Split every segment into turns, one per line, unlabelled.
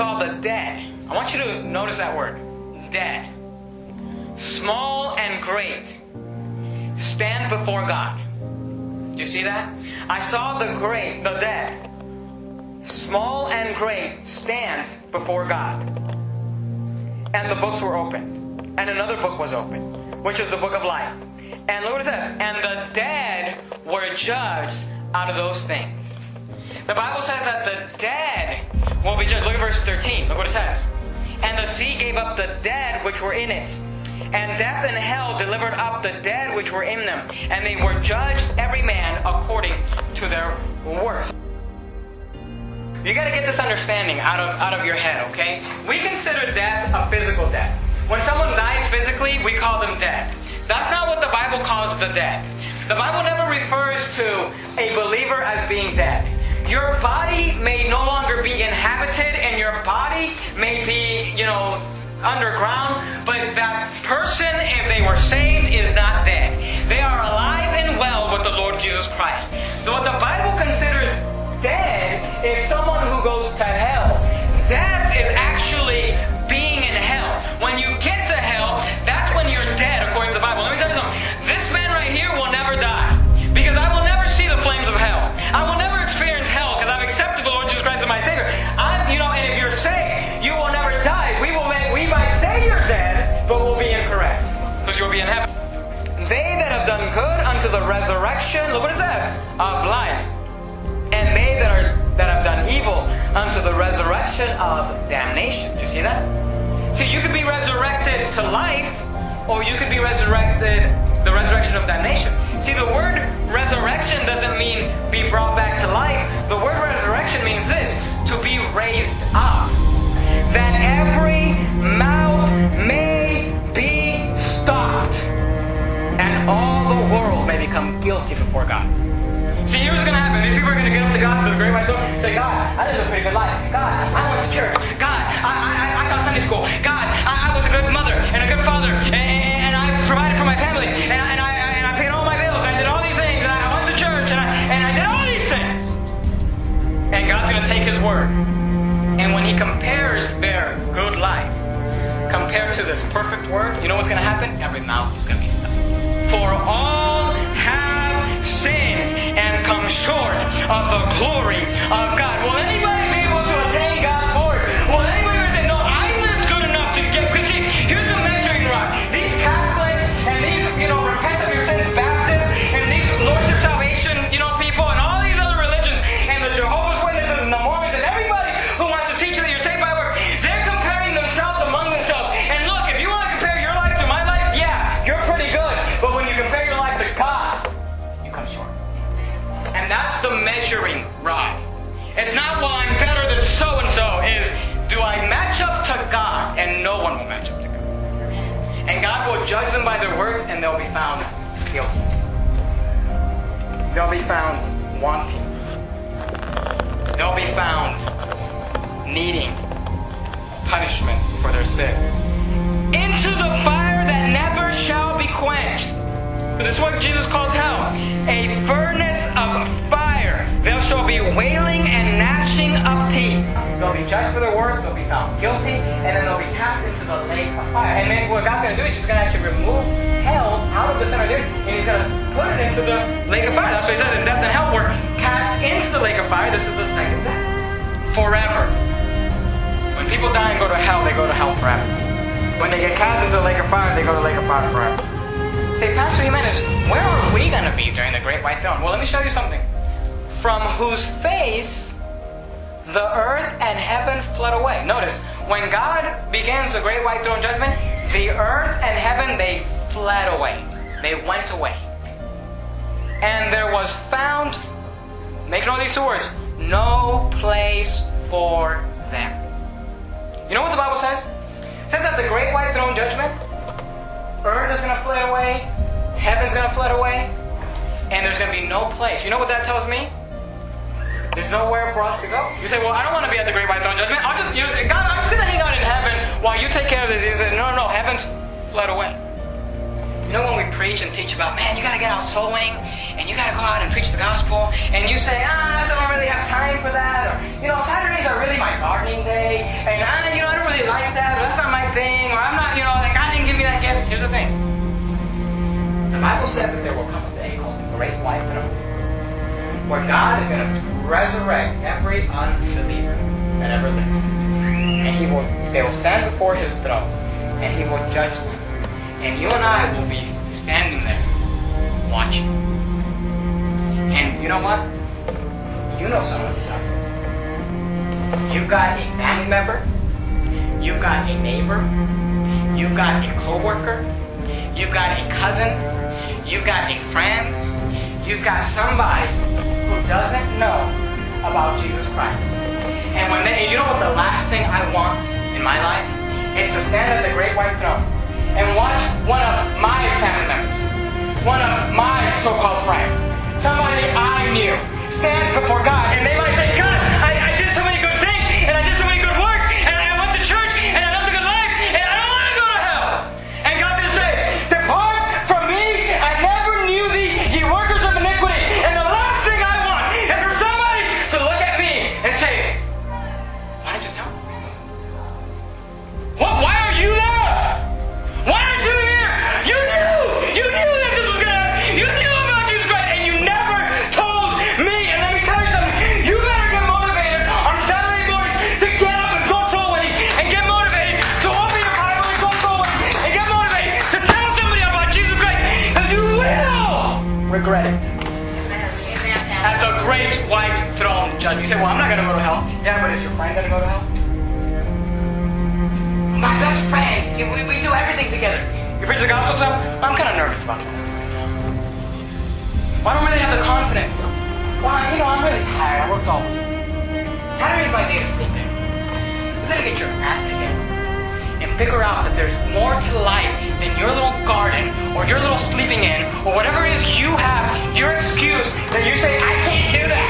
saw the dead. I want you to notice that word. Dead. Small and great. Stand before God. Do you see that? I saw the dead. Small and great stand before God. And the books were opened. And another book was opened, which is the book of life. And look what it says. And the dead were judged out of those things. The Bible says that the dead will be judged. Look at verse 13. Look what it says. And the sea gave up the dead which were in it. And death and hell delivered up the dead which were in them. And they were judged every man according to their works. You got to get this understanding out of your head, okay? We consider death a physical death. When someone dies physically, we call them dead. That's not what the Bible calls the dead. The Bible never refers to a believer as being dead. Your body may no longer be inhabited, and your body may be, underground, but that person, if they were saved, is not dead. They are alive and well with the Lord Jesus Christ. So what the Bible considers dead is someone who goes to hell. Death is actually being in hell. When you get to hell, that's when you're dead, according to the Bible. Let me tell you something. This man right here will never die, because I will never see the flames of hell. I will never experience hell, because I've accepted the Lord Jesus Christ as my Savior. And if you're saved, you will never die. We might say you're dead, but we'll be incorrect, because you'll be in heaven. They that have done good unto the resurrection, look what it says, of life. And they that have done evil unto the resurrection of damnation. Do you see that? See, you could be resurrected to life, or you could be resurrected, the resurrection of damnation. See, the word resurrection doesn't mean be brought back to life. The word resurrection means this, to be raised up. That every mouth may be stopped, and all the world may become guilty before God. See, here's what's going to happen. These people are going to get up to God, to the great white throne, and say, God, I lived a pretty good life. God, I went to church. God, I taught Sunday school. God, I was a good mother and a good father, and I provided for my family, and I paid all my bills, and I did all these things, and I went to church, and I did all these things. And God's going to take His word. And when He compares their good life compared to this perfect word, you know what's going to happen? Every mouth is going to be stopped. For all have sinned and come short of the glory of God. Will anybody be able to attain God's glory? Will anybody say, no, I lived good enough to get... Because see, here's the measuring rod. These Catholics and these, repent of your sins Baptists and these Lordship Salvation, people and all these other religions and the Jehovah's Witnesses and the Mormons and everybody who wants to teach you that you're saved by works, they're comparing themselves among themselves. And look, if you want to compare your life to my life, yeah, you're pretty good. But when you compare your life to God, you come short. And that's the measuring rod. It's not, well, I'm better than so-and-so. Is, do I match up to God? And no one will match up to God. And God will judge them by their works, and they'll be found guilty. They'll be found wanting. They'll be found needing punishment for their sin. Into the fire that never shall be quenched. This is what Jesus calls hell. A furnace of fire. There shall be wailing and gnashing of teeth. They'll be judged for their works, they'll be found guilty, and then they'll be cast into the lake of fire. And then what God's going to do is He's going to actually remove hell out of the center of the earth, and He's going to put it into the lake of fire. That's what He says, in death and hell were cast into the lake of fire. This is the second death. Forever. When people die and go to hell, they go to hell forever. When they get cast into the lake of fire, they go to the lake of fire forever. Say, Pastor Jimenez, where are we going to be during the great white throne? Well, let me show you something. From whose face the earth and heaven fled away. Notice, when God begins the great white throne judgment, the earth and heaven, they fled away. They went away. And there was found, make note of these two words, no place for them. You know what the Bible says? It says that the great white throne judgment, earth is going to flee away, heaven's going to flee away, and there's going to be no place. You know what that tells me? There's nowhere for us to go. You say, well, I don't want to be at the great white throne judgment. I'll just, say, God, I'm just going to hang out in heaven while you take care of this. You say, no, heaven's fled away. You know when we preach and teach about, man, you got to get out soul winning, and you got to go out and preach the gospel, and you say, I don't really have time for that, or, Saturdays are really my gardening day, and I don't really like that, or that's not my thing, or I'm not, God didn't give me that gift. Here's the thing. The Bible says that there will come a day called the Great White Throne, where God is going to resurrect every unbeliever that ever lived. And they will stand before His throne, and He will judge them. And you and I will be standing there, watching. And you know what? You know someone who does it. You've got a family member, you've got a neighbor, you've got a co-worker, you've got a cousin, you've got a friend, you've got somebody who doesn't know about Jesus Christ. And you know what the last thing I want in my life is to stand at the Great White Throne and watch one of my family members, one of my so-called friends, somebody I knew, stand before God, and they might say, God, I did so many good things, and I did so many good works, and I went to church, and I lived a good life, and I don't want to go to hell. And God will say, depart from me, I never knew thee, ye workers of iniquity. And the last thing I want is for somebody to look at me and say, why didn't you tell me? Why are you there? Why aren't you here? You knew that this was going to happen. You knew about Jesus Christ, and you never told me. And let me tell you something. You better get motivated on Saturday morning to get up and go soul winning, and get motivated to open your Bible and go soul winning, and get motivated to tell somebody about Jesus Christ, because you will regret it. At the Great White Throne Judgment. You say, well, I'm not going to go to hell. Yeah, but is your friend going to go to hell? My best friend. We do everything together. You preach the gospel stuff? I'm kind of nervous about that. Well, I don't really have the confidence. Well, I'm really tired. I worked all week. Saturday's my day to sleep in. You better get your act together and figure out that there's more to life than your little garden or your little sleeping in or whatever it is you have, your excuse that you say, I can't do that.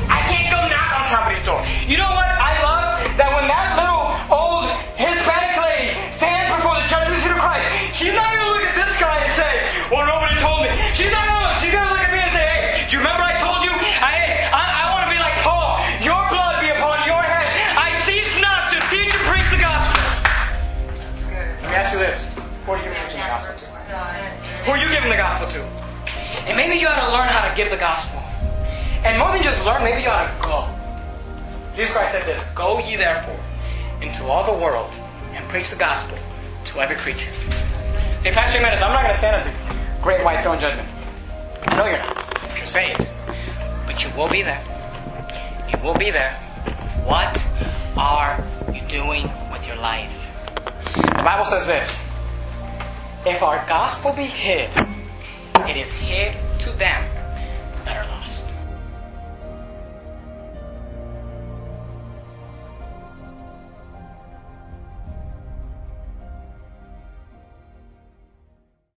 I can't go knock on somebody's door. You know what I love? That when that little old Hispanic lady stands before the judgment seat of Christ, she's not going to look at this guy and say, well, nobody told me. She's not going to look. She's going to look at me and say, hey, do you remember I told you? I want to be like Paul. Your blood be upon your head. I cease not to teach and preach the gospel. That's good. Let me ask you this. Who are you giving the gospel to? Who are you giving the gospel to? And maybe you ought to learn how to give the gospel. And more than just learn, maybe you ought to go. Jesus Christ said this, go ye therefore into all the world and preach the gospel to every creature. Say, Pastor Jimenez, I'm not going to stand at the Great White Throne Judgment. I know you're not. You're saved. But you will be there. You will be there. What are you doing with your life? The Bible says this. If our gospel be hid, it is hid to them that are lost.